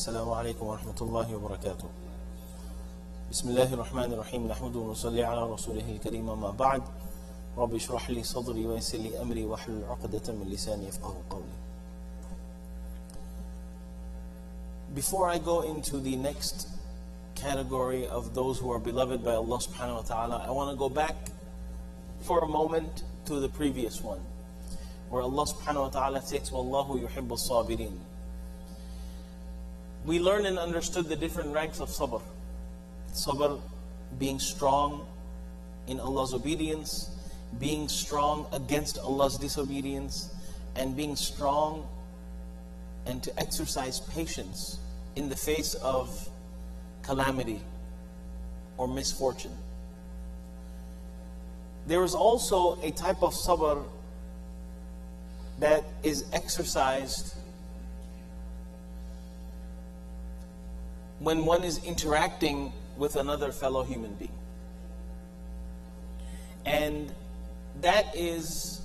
السلام عليكم ورحمة الله وبركاته. بسم الله الرحمن الرحيم، نحمده ونصلي على رسوله الكريم، أما بعد. رب اشرح لي صدري ويسر لي أمري واحلل عقدة من لساني يفقهوا قولي. Before I go into the next category of those who are beloved by Allah subhanahu wa ta'ala, I want to go back for a moment to the previous one, where Allah subhanahu wa ta'ala states, وَاللَّهُ يُحِبُّ الصَّابِرِينَ. We learned and understood the different ranks of sabr. Sabr being strong in Allah's obedience, being strong against Allah's disobedience, and being strong and to exercise patience in the face of calamity or misfortune. There is also a type of sabr that is exercised when one is interacting with another fellow human being. And that is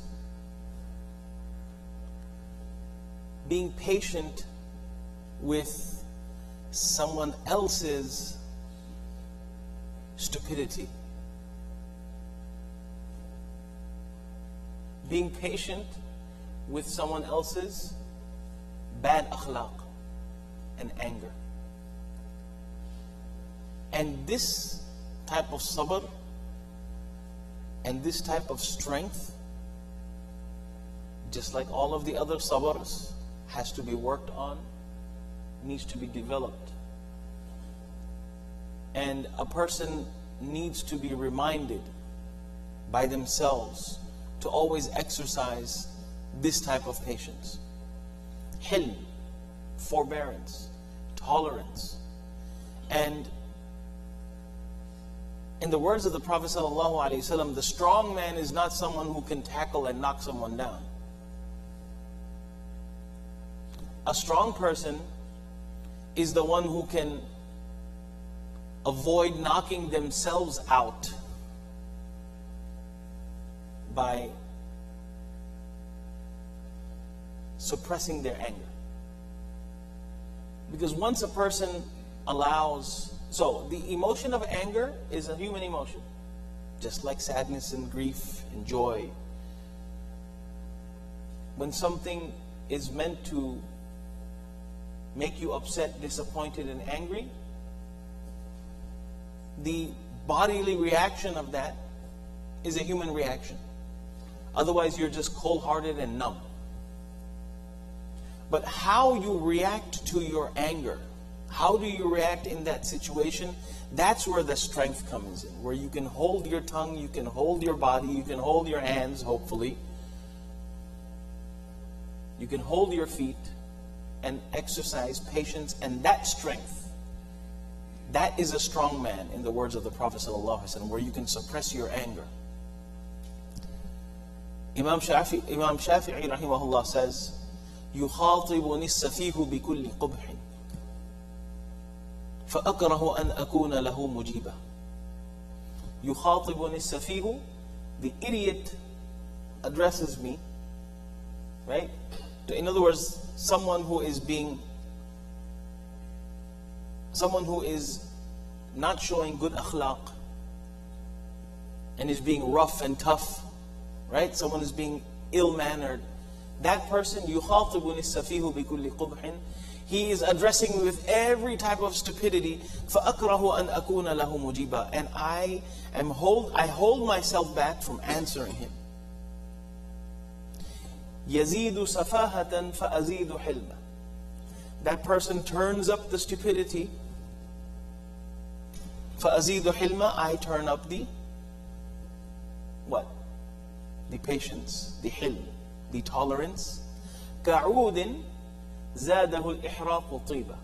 being patient with someone else's stupidity. Being patient with someone else's bad akhlaq and anger. And this type of sabr and this type of strength, just like all of the other sabrs, has to be worked on, needs to be developed. And a person needs to be reminded by themselves to always exercise this type of patience. Hilm, forbearance, tolerance. And in the words of the Prophet ﷺ, the strong man is not someone who can tackle and knock someone down. A strong person is the one who can avoid knocking themselves out by suppressing their anger. Because once a person allows, so the emotion of anger is a human emotion, just like sadness and grief and joy. When something is meant to make you upset, disappointed, and angry, the bodily reaction of that is a human reaction. Otherwise, you're just cold-hearted and numb. But how you react to your anger, how do you react in that situation? That's where the strength comes in, where you can hold your tongue, you can hold your body, you can hold your hands, hopefully. You can hold your feet and exercise patience, and that strength, that is a strong man, in the words of the Prophet ﷺ, where you can suppress your anger. Imam Shafi'i rahimahullah says, يُخَاطِبُنِي السَّفِيهُ بِكُلِّ قُبْحٍ فأكره أن أكون له مجيبا. يخاطبني السفيه, the idiot addresses me, right? In other words, someone who is not showing good akhlaq and is being rough and tough, right? Someone is being ill-mannered. That person, يخاطبني السفيه بكل قبح, he is addressing me with every type of stupidity. فَأَكْرَهُ أَنْ أَكُونَ لَهُ مُجِيبًا. And I hold myself back from answering him. يَزِيدُ سَفَاهَةً فَأَزِيدُ حِلْمًا. That person turns up the stupidity. فَأَزِيدُ حِلْمًا. I turn up the what? The patience, the hilm, the tolerance. كَعُودٍ زَادَهُ الْإِحْرَاقُ طِيبًا.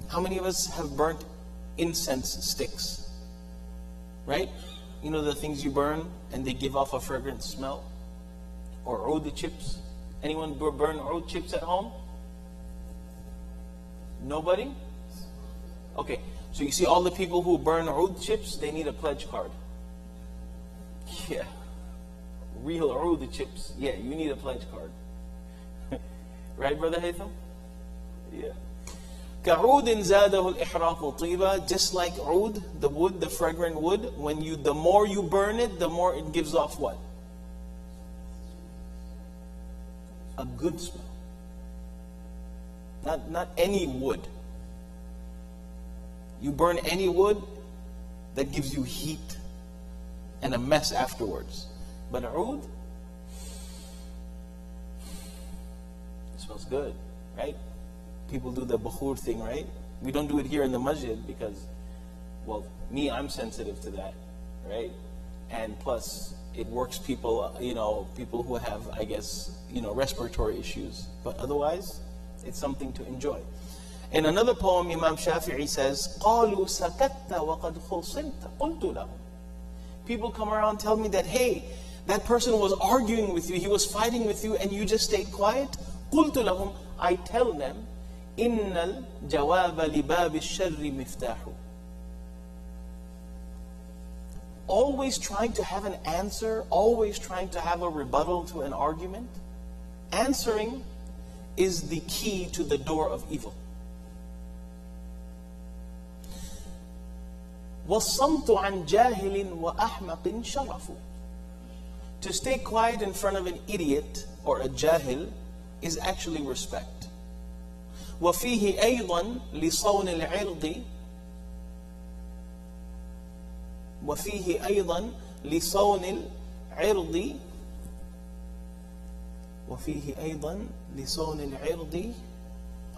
How many of us have burnt incense sticks? Right? You know the things you burn and they give off a fragrant smell? Or oud chips? Anyone burn oud chips at home? Nobody? Okay, so you see all the people who burn oud chips, they need a pledge card. Yeah. Real oud chips. Yeah, you need a pledge card. Right, Brother Haytham? Yeah. كَعُودٍ زَادَهُ الْإِحْرَاقُ طِيبًا. Just like oud, the wood, the fragrant wood, the more you burn it, the more it gives off what? A good smell. Not any wood. You burn any wood, that gives you heat and a mess afterwards. But oud, it smells good, right? People do the bukhur thing, right? We don't do it here in the masjid because, well, I'm sensitive to that, right? And plus, it works people, people who have, I guess, respiratory issues. But otherwise, it's something to enjoy. In another poem, Imam Shafi'i says, قَالُوا سَكَتَّ وَقَدْ خُصِمْتَ قُلْتُ لَهُمْ. People come around and tell me that, hey, that person was arguing with you, he was fighting with you, and you just stayed quiet. قُلْتُ لَهُمْ. I tell them, إِنَّ الْجَوَابَ لِبَابِ الشَّرِّ مِفْتَاحُ. Always trying to have an answer, always trying to have a rebuttal to an argument. Answering is the key to the door of evil. وَالصَّمْتُ عَنْ جَاهِلٍ وَأَحْمَقٍ شَرَفُ. To stay quiet in front of an idiot or a jahil is actually respect. وَفِيهِ أَيْضًا لِصَوْنِ الْعِرْضِ وَفِيهِ أَيْضًا لِصَوْنِ الْعِرْضِ وَفِيهِ أَيْضًا لِصَوْنِ الْعِرْضِ.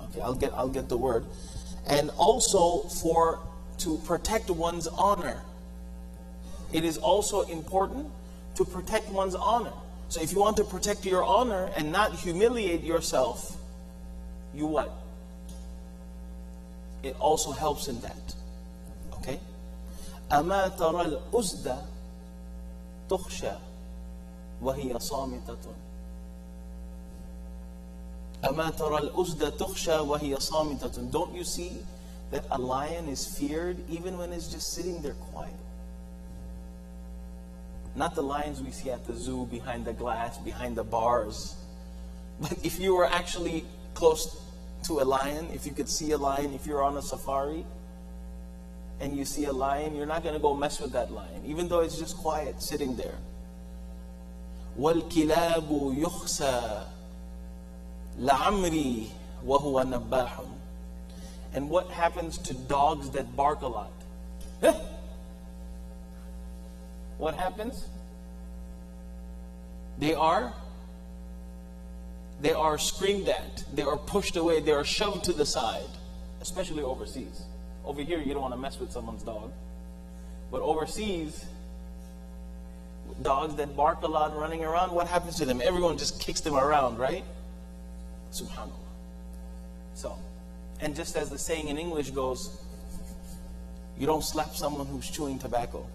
Okay, I'll get the word. And also to protect one's honor. It is also important to protect one's honor. So if you want to protect your honor and not humiliate yourself, you what? It also helps in that. Okay? أَمَا تَرَى الْأُزْدَ تُخْشَى وَهِيَ صَامِتَةٌ. أَمَا تَرَى الْأُزْدَ تُخْشَى وَهِيَ صَامِتَةٌ. Don't you see that a lion is feared even when it's just sitting there quiet? Not the lions we see at the zoo, behind the glass, behind the bars. But if you were actually close to a lion, if you could see a lion, if you're on a safari and you see a lion, you're not going to go mess with that lion, even though it's just quiet, sitting there. وَالْكِلَابُ يُخْسَى لَعَمْرِي وَهُوَ نَبَّاحٌ. And what happens to dogs that bark a lot? What happens? They are screamed at, they are pushed away, they are shoved to the side, especially overseas. Over here, you don't want to mess with someone's dog. But overseas, dogs that bark a lot running around, what happens to them? Everyone just kicks them around, right? Subhanallah. So, and just as the saying in English goes, you don't slap someone who's chewing tobacco.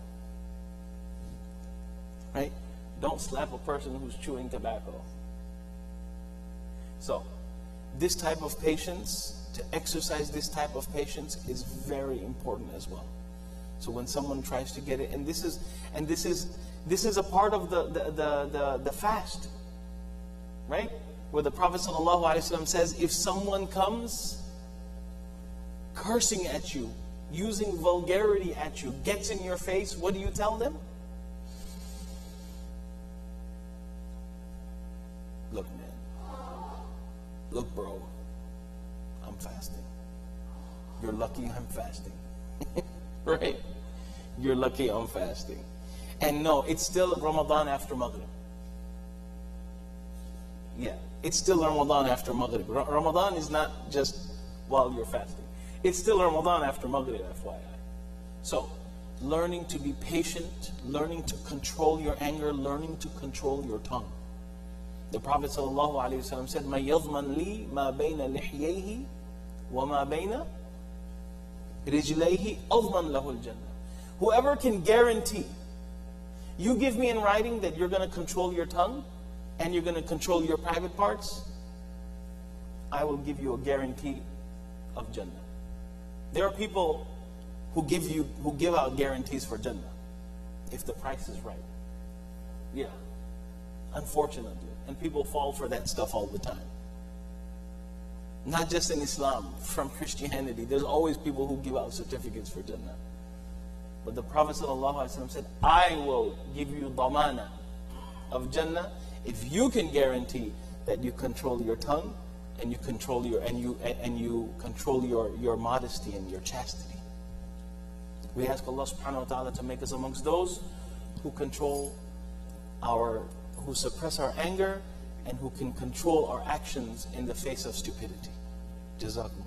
Right? Don't slap a person who's chewing tobacco. So, this type of patience, to exercise this type of patience is very important as well. So when someone tries to get it, and this is a part of the fast, right? Where the Prophet ﷺ says, if someone comes cursing at you, using vulgarity at you, gets in your face, what do you tell them? Look, man. Look, bro. I'm fasting. You're lucky I'm fasting. Right? You're lucky I'm fasting. And no, it's still Ramadan after Maghrib. Yeah, it's still Ramadan after Maghrib. Ramadan is not just while you're fasting. It's still Ramadan after Maghrib, FYI. So, learning to be patient, learning to control your anger, learning to control your tongue. The Prophet ﷺ said, مَا يَضْمَنْ لِي مَا بَيْنَ لِحْيَيْهِ وَمَا بَيْنَ رِجْلَيْهِ أَضْمَنْ لَهُ الْجَنَّةِ. Whoever can guarantee, you give me in writing that you're going to control your tongue and you're going to control your private parts, I will give you a guarantee of Jannah. There are people who give out guarantees for Jannah if the price is right. Yeah, unfortunately. And people fall for that stuff all the time. Not just in Islam, from Christianity. There's always people who give out certificates for Jannah. But the Prophet ﷺ said, I will give you damana of Jannah if you can guarantee that you control your tongue and you control your modesty and your chastity. We ask Allah subhanahu wa ta'ala to make us amongst those who who suppress our anger and who can control our actions in the face of stupidity. Jazakumullah.